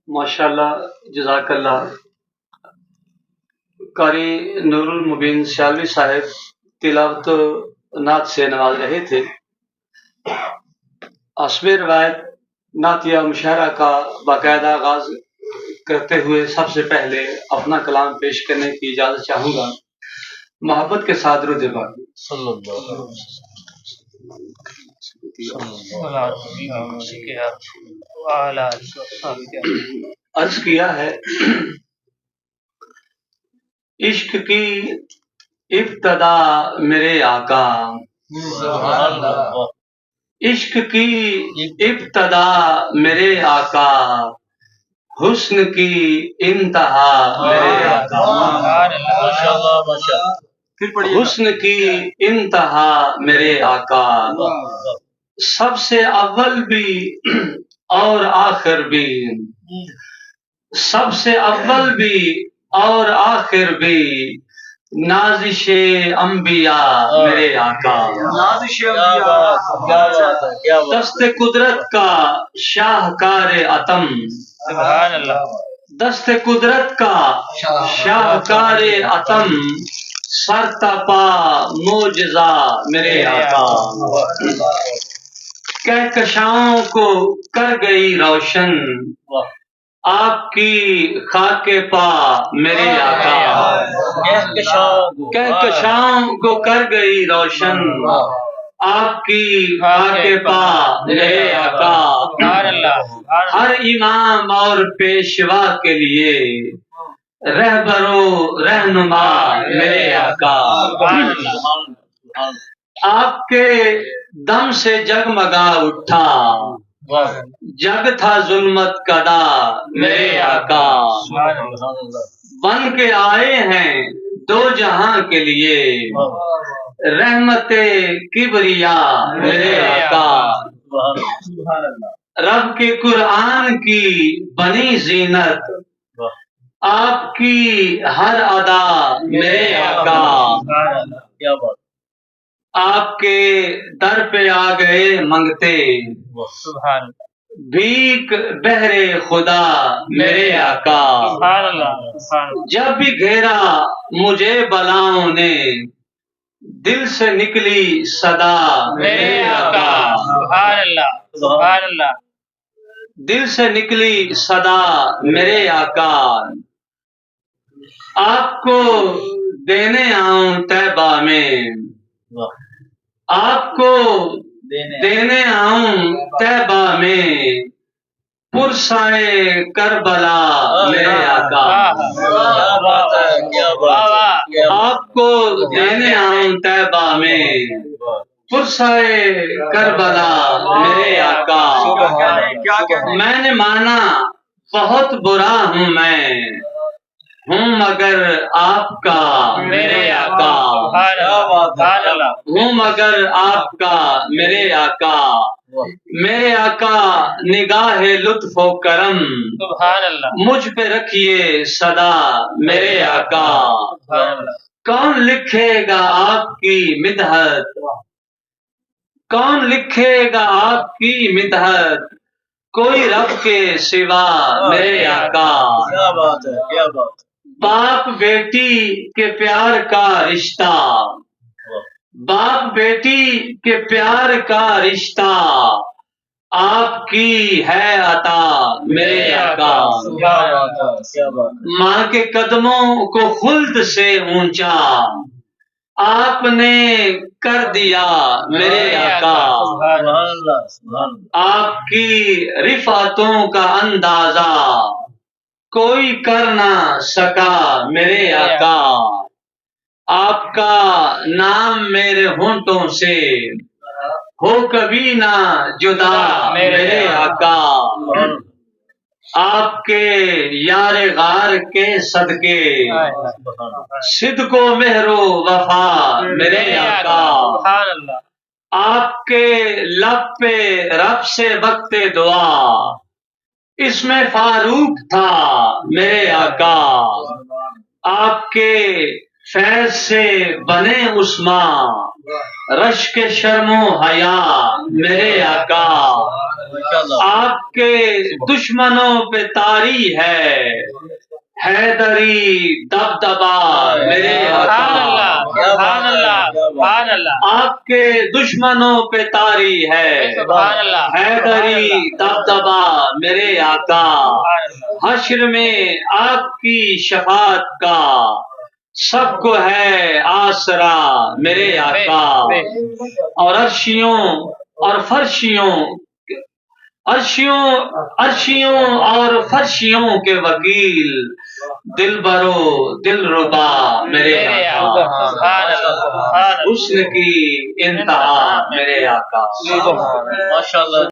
ماشاءاللہ، جزاک اللہ۔ قاری نور المبین سیالوی صاحب تلاوت نعت سے نواز رہے تھے۔ حسب روایت نعتیہ مشاعرہ کا باقاعدہ آغاز کرتے ہوئے سب سے پہلے اپنا کلام پیش کرنے کی اجازت چاہوں گا۔ محبت کے ساتھ درود پاک صلی اللہ علیہ وسلم۔ عرض کیا ہے، عشق کی ابتدا میرے آقا، عشق کی ابتدا میرے آقا، حسن کی انتہا میرے آقا، حسن کی انتہا میرے آقا، سب سے اول بھی اور آخر بھی، سب سے اول بھی اور آخر بھی، نازش انبیاء میرے آقا، نازش انبیاء، دست قدرت کا شاہکار عتم، سبحان اللہ، دست قدرت کا شاہکار عتم، سرتپا معجزہ میرے آقا، کہکشاؤں کو کر گئی روشن آپ کی خاک پا میرے آقا، کہکشاؤں کو کر گئی روشن آپ کی خاک پا میرے آقا، ہر امام اور پیشوا کے لیے رہبر و رہنما میرے آقا، آپ کے دم سے جگمگا اٹھا جگ تھا ظلمت کدا میرے آقا، بن کے آئے ہیں دو جہاں کے لیے رحمت کبریا میرے آقا، رب کے قرآن کی بنی زینت آپ کی ہر ادا میرے آقا، آپ کے در پہ آ گئے منگتے بھیک بہر خدا میرے آقا، جب بھی گھیرا مجھے بلاؤں نے دل سے نکلی صدا میرے آقا، سبحان اللہ، دل سے نکلی صدا میرے آقا، آپ کو دینے آؤں طیبہ میں، آپ کو دینے آؤں طیبہ میں پرسائے کربلا میرے آقا، آپ کو دینے آؤں طیبہ میں پرسائے کربلا میرے آقا، میں نے مانا بہت برا ہوں میں ہوں مگر آپ کا میرے آقا، ہوں مگر آپ کا میرے آقا، میرے آقا نگاہ لطف و کرم مجھ پہ رکھیے صدا میرے آقا، کون لکھے گا آپ کی مدحت، کون لکھے گا آپ کی مدحت، کوئی رب کے سوا میرے آقا، کیا بات ہے، کیا بات، باپ بیٹی کے پیار کا رشتہ، باپ بیٹی کے پیار کا رشتہ آپ کی ہے عطا میرے آقا، ماں کے قدموں کو خلد سے اونچا آپ نے کر دیا میرے آقا، آپ کی رفعتوں کا اندازہ کوئی کر نہ سکا میرے آقا، آپ کا نام میرے ہونٹوں سے ہو کبھی نہ جدا میرے آقا، آپ کے یار غار کے صدقے صدق و مہر و وفا میرے آقا، آپ کے لب پہ رب سے وقت دعا اس میں فاروق تھا میرے آقا، آپ کے فیض سے بنے عثمان رشک شرم و حیا میرے آقا، آپ کے دشمنوں پہ طاری ہے حیدری دبدبا میرے آقا، سبحان اللہ سبحان اللہ آپ کے دشمنوں پہ طاری ہے سبحان اللہ حیدری دبدبا میرے آقا، حشر میں آپ کی شفاعت کا سب کو ہے آسرا میرے آقا، اور عرشیوں اور فرشیوں اور فرشیوں کے وکیل دل برو دل ربا میرے آقا، حسن کی انتہا میرے آقا۔ ماشاء اللہ